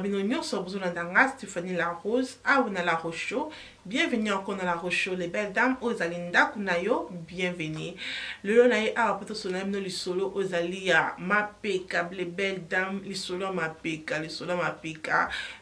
bino nyonso bozuna ndanga Stéphanie La Rose awa na La Rose Show. Bienvenue encore dans La Rose Show, les belles dames ozali ndaku na yo, bienvenue. Lelo na ye awa poto sona bino lisolo ozali ya mapeka, les belles dames lisolo mapeka,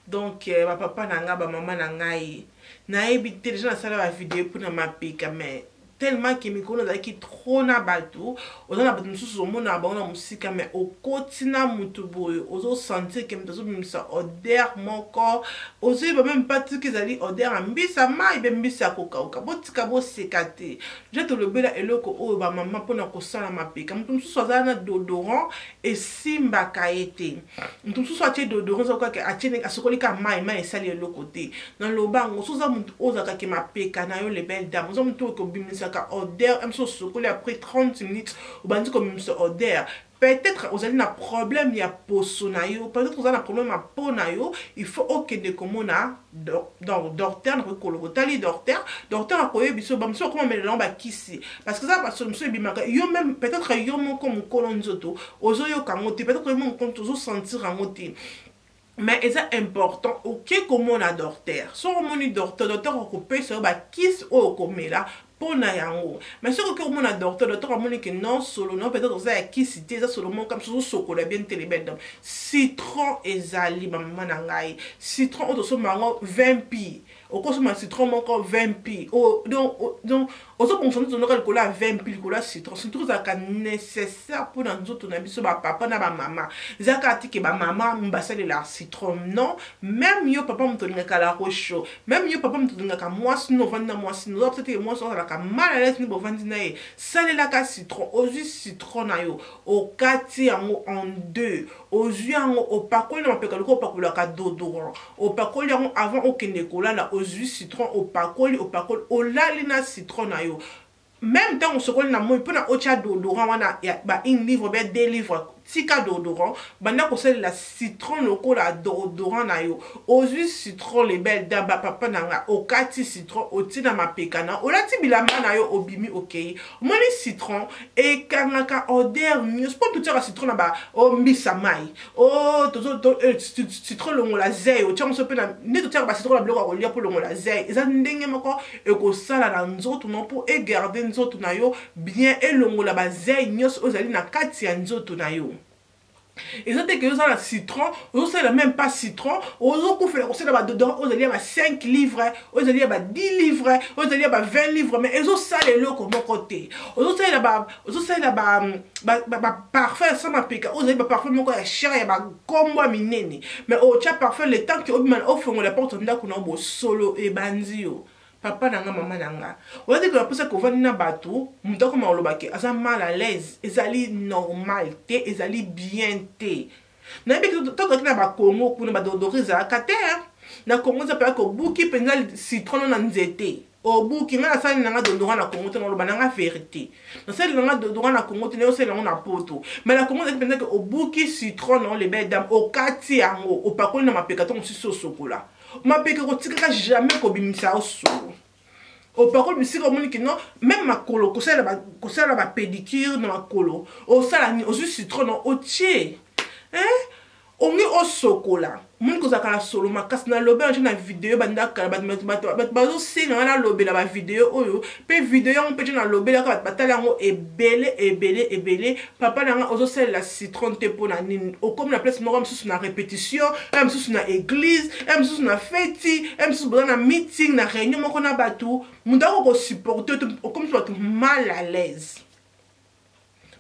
donc ba papa nanga ba mama nanga ye. Na ebité déjà na sala ba vidéo pour na mapeka mais tellement que mes collègues qui trop na bateau on a pas de sous au monde na musique mais au quotidien mutuboy aux sentir que me même ça odeur mon corps aux même pas tout qu'ils allaient odeur mbisa mai be mbisa koka oka botika bo sekate je te le bela eloko o ba maman pona ko sala mapeka mutu sous na dodorant et simba kaete mutu sous atie dodorant ça quoi que atie asokolika mai sali eloko te dans le bango sous mutu ozaka ke mapeka na yo les belles dames mutu mutu ko bimisa odeur même so sokoli après 30 minutes ou bandi comme ce odeur peut-être vous avez un problème il y a poso na yo peut-être vous avez un problème à peau na yo il faut que de comme na docteur na ko tali docteur a koye biso ba mso comment mettre lamba kisi parce que ça parce que mso bimaka yo même peut-être yo mon comme kolonzoto ozo yo kangote peut-être yo mon compte ozo sentir angote. Mais c'est important, ok, comme on a docteur. Si on a docteur, on peut se faire kiss ou comme là pour na yango. Mais si on a docteur, on a que non solo non peut-être on a kiss c'était ça seulement comme ça chocolat bien télébède. Citron et zali maman nangai. Citron on doit mango 20 pi. Au consomme citron encore 20 pi. Donc on se pense que on a le cola 20 pi le cola citron. Citron ça nécessaire pour dans autres on a biso ba papa na ba maman. Zakati ke ba maman mbasa de la citron non même yo papa mtolinga kala rocho même yo papa mtolinga ka mwasi no vanda mwasi no peut-être mwasi on la ka mal à l'aise ni bo vandi na ye sale la ka citron au jus citron na yo au kati yango en deux au jus yango au pakoli na peka ko pakoli ka dodorant au pakoli yango avant au kende kola la au jus citron au pakoli au lalina citron na yo même temps on se colle na moi pour na ocha dodorant wana ba un livre ba deux livres tika dodorant banda ko sel la citron loko la dodorant na yo aux huiles citron les belles daba papa nanga au kati citron au tina mapekana au lati bilamba na yo obimi okay moni citron et kanaka odeur mieux pas tout ça citron na ba o mbisa mai o to citron longo la zei o tchon se pe na ne to ba citron la bloka ko lia pour longo la zei eza ndenge moko e ko sala na nzoto non pour et garder nzoto na yo bien et longo la ba zei nyos ozali na kati ya nzoto na yo. Et ça, que vous avez un citron, vous avez même pas citron, vous avez dedans, vous avez 5 livres, vous avez 10 livres, vous avez 20 livres, mais ils ont ça les lots comme côté. Vous avez parfait, ça m'a piqué, vous avez parfait, mon corps est cher, il y a comme moi, mineni. Mais au tcha parfait, le temps que vous avez offert, on la porte, on a solo et banzio. Papa nanga mama nanga on dit que la personne qu'on va na bateau muta comme on lobaki asa mal à l'aise ezali normal te ezali bien te na bi to to na ba Congo pour na ba dodoriza kate na Congo ça peut ko buki penza citron na nzete o buki na sali nanga dodora na Congo to na loba nanga vérité na sali nanga dodora na Congo to na sali na poto mais na Congo ça penza que o buki citron non les belles dames o kati yango o pakoli na mapeka to si sokola ma peke ko tika jamais ko bimisa oso au parole mais si comme on dit non même ma colo ko sala ba pédicure na ma colo o sala ni o citron non o tie on est au chocolat mon ko zakala solo makasi na lobe en na vidéo banda kala bazo singa na lobe la ba vidéo oyo pe vidéo on peut na lobe la ka batala ngo ebele papa na ozo sel la citron te pona nini o comme la place moko msusu na répétition msusu na église msusu na fête msusu na meeting na réunion moko na batu mundako ko supporter comme tu vas mal à l'aise.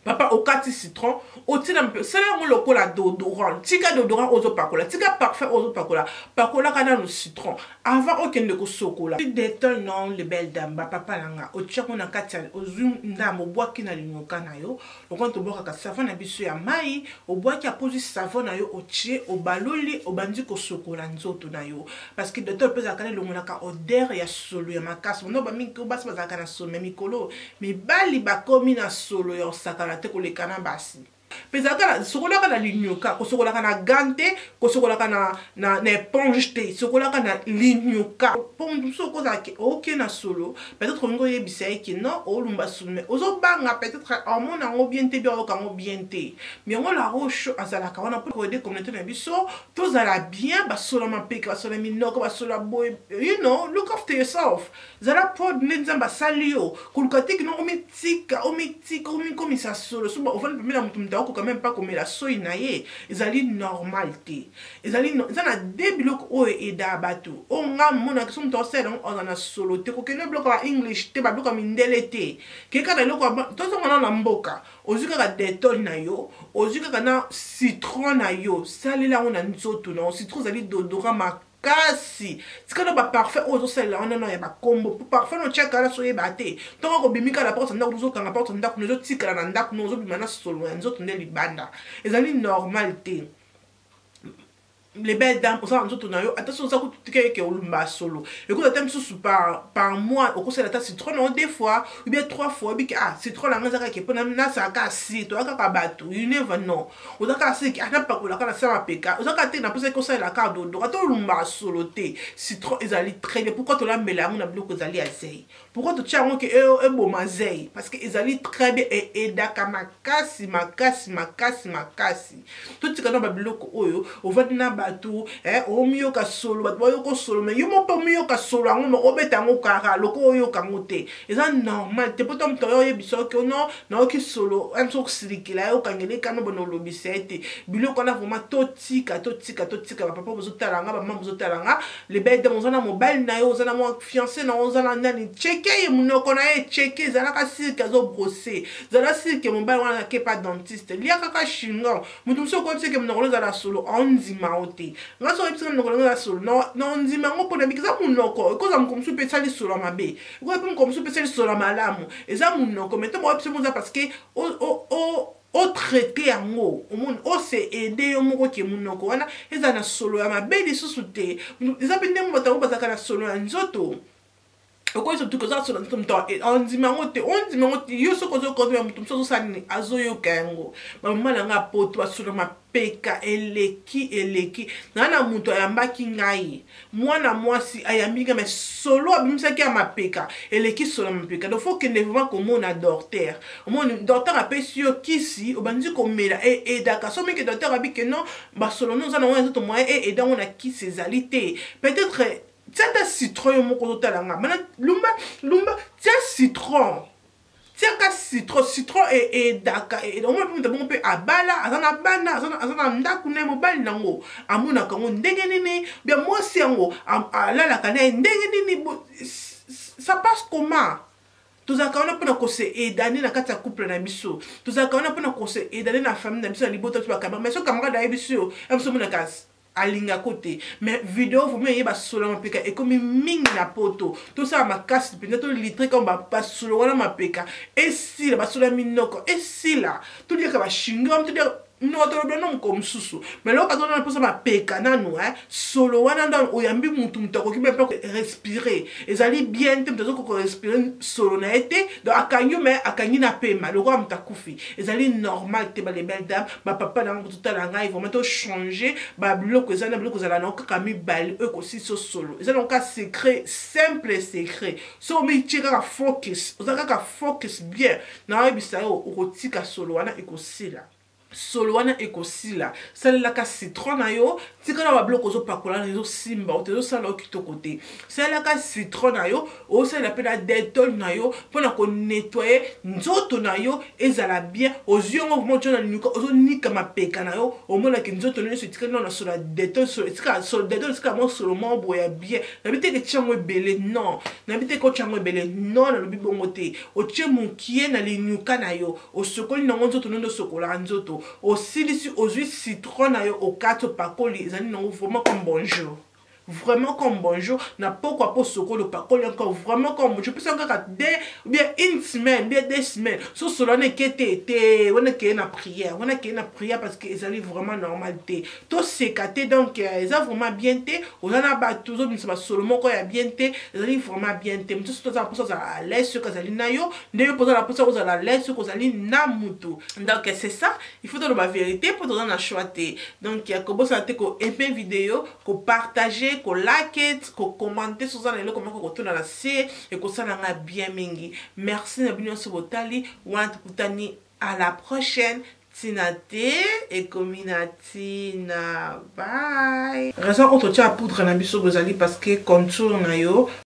Papa au kati citron au tina mpe sala ngo lokola dodorant tika dodorant ozo pakola tika parfait ozo pakola kana no citron avant okende ko sokola détol non les belles dames papa langa o tchako na kati ozu ndamo boaki na linyoka na yo lokonto boka ka savon na biso ya mai o boaki a posi savon na yo o tie o baloli o bandi ko sokola nzoto na yo parce que détol pesa kana longola ka odeur ya solo ya makasi no ba minko basi bazaka na solo mikolo mi bali ba komi na solo ya sakala te ko le kana basi Pezaka sokolaka na linyoka ko sokolaka na gante ko sokolaka na éponge te sokolaka na linyoka pour soko za ke OK na solo peut-être ngo yebisa ke non o lumba solo mais ozo banga peut-être hormone ngo bien te bien ngo bien te mais ngo la roche azala ka wana pour aider communauté na biso to zala bien ba solo mapeka ba solo minoko ba solo boy you know look after yourself zala pod nzamba salio kulkati no omitika omikomisa solo so ba ofana pemela mutu mutako même pas comme la soy naie ezali normalité ezali na débilok o eda batu o nga mona que son tosel on na solo te ko kene bloc en english te ba bloc mindele te ke ka na loko to so na mboka ozuka ka detol na yo ozuka na citron na yo sali la on na nzoto na citron zali d'odorat kasi sikana ba parfait ozo sala on na ya ba combo pour parfait no check ala so yeba te to ko bimika la porte ndako zo kanga porte ndako no zo tikala na ndako no zo bimana solo nzoto nde libanda ezali normalité les belles dames pour ça nzoto na yo attention ça ko tukeke olumba solo et ko thème sous par mois au conseil la citron non des fois ou bien 3 fois bi ah citron la ngazaka ke pona na sa ka si to aka ka batu you never know o zaka si ana pa ko la kana sa peka o zaka te na pose conseil la carte do to olumba solo te citron ezali très bien pourquoi to la mbela na bloc ezali azei pourquoi to tchango ke e bo mazei parce que ezali très bien et edaka makasi tout tika na ba bloc oyo o va na batu o miyo ka solo batu yo ko solo mais yo mo pa miyo ka solo ngo mo obeta ngo kara loko yo ka ngote eza normal te potom to yo biso ke no na ki solo en so sirikila yo kangele kana bono lobisete biloko na vraiment totika ba papa bozo talanga ba mama bozo talanga le bête de mozana mobile na yo zana mo fiancé na ozana nani checker munoko na e checker zana ka sirika zo brosser zana sirike mobile wana ke pas dentiste lia kaka shingo mutu so ko tseke munoko zana solo onzima ote ngaso episa munoko zana solo no onzima ngo pona bikiza munoko koza mkomsu pe tsali solo mabe ko pe mkomsu pe tsali solo malamu eza munoko meto mo episa muza parce que o traité yango o se aider yo moko ke munoko wana eza na solo ya mabe lisusu te eza pe ndenge batango bazaka na solo ya nzoto oko so tuko za solo nzoto mto onzimango te yo soko zo ko ya mutu so sani azoyo kango mama na nga poto basolo mapeka eleki na mutu ayambaki ngai mwana mwasi ayambika mais solo abimisaki ya mapeka eleki solo mapeka donc faut que ne vraiment komona docteur docteur apesi yo kisi obandi komela edaka so meke docteur abike non basolo no za na wana nzoto moyen edango na kisi ezali te peut-être tiens ta citron mon koto talanga mana lumba tiens citron et daka et on peut peut abala azana bana azana ndaku ne mobile nango amuna kango ndenge nini bien moi si yango ala la kana ndenge nini ça passe comment tozakana pona ko se edani na kata couple na biso tozakana pona ko se edani na famille na biso libota tu ba kamera mais so kamera da biso amso mona kas alinga côté mais vidéo vous me yeba solo mapeka et comme mingi na poto tout ça ma casse peut-être litre comme ba solo wana mapeka et si la ba solo minoko et si là tout dire que ba shingom tout dire notre nom comme susu mais là quand on a posé ma peka nanu solo wana ndo oyambi mutu mutako ki même pas respirer ezali bien te mutako ko respirer solo na été donc akanyo mais akanyi na pema le roi mutakufi ezali normal te ba les belles dames ba papa na tout à l'anga ils vont mettre changer ba bloco ezana bloco ezala na ka mi bal eux aussi so solo ezala donc secret simple secret so mi tira focus ozaka ka focus bien na ebisa yo okotika solo wana ekosila solo wana ekosila salela ka citron na yo tika na ba bloco zo pakola na zo simba o te zo sala okitoko te salela ka citron na yo o sala pe na detol na yo pona ko nettoyer nzoto na yo ezala bien oziongo moto na nika ozo nika mapeka na yo o mona ke nzoto no so tika na solo detol so tika solo detol tika mo solo mo boya bien na bite ke chango belé non na bite ko chango belé non na lobi bongo te o tie mukie na linyuka na yo o sokoli na nzoto no sokola nzoto au silisi aux huiles citron na yo au 4 pakoli ezali non vraiment comme bonjour vraiment comme bonjour na pourquoi pas sokolo pakoli encore vraiment comme je peux encore bien une semaine bien 2 semaines so solo ne kete te on est na prière parce que ils allaient vraiment normal te to sekate donc ils ont vraiment bien te on a ba toujours mais c'est solo moko ya bien te ils allaient vraiment bien te tout ça pour ça à l'aise sur kazali na yo ne pour ça pour ça à l'aise sur kazali na mutu donc c'est ça il faut donner la vérité pour donner un choix te donc il y a que ça te ko aimer vidéo ko partager ko liker ko commenter sur ça comment ko tourne la série et ko ça na bien mingi merci na bino sobotali wana tukutani à la prochaine Tinate et Kominatina bye raison on te tient à poudre na biso gozali parce que contour na yo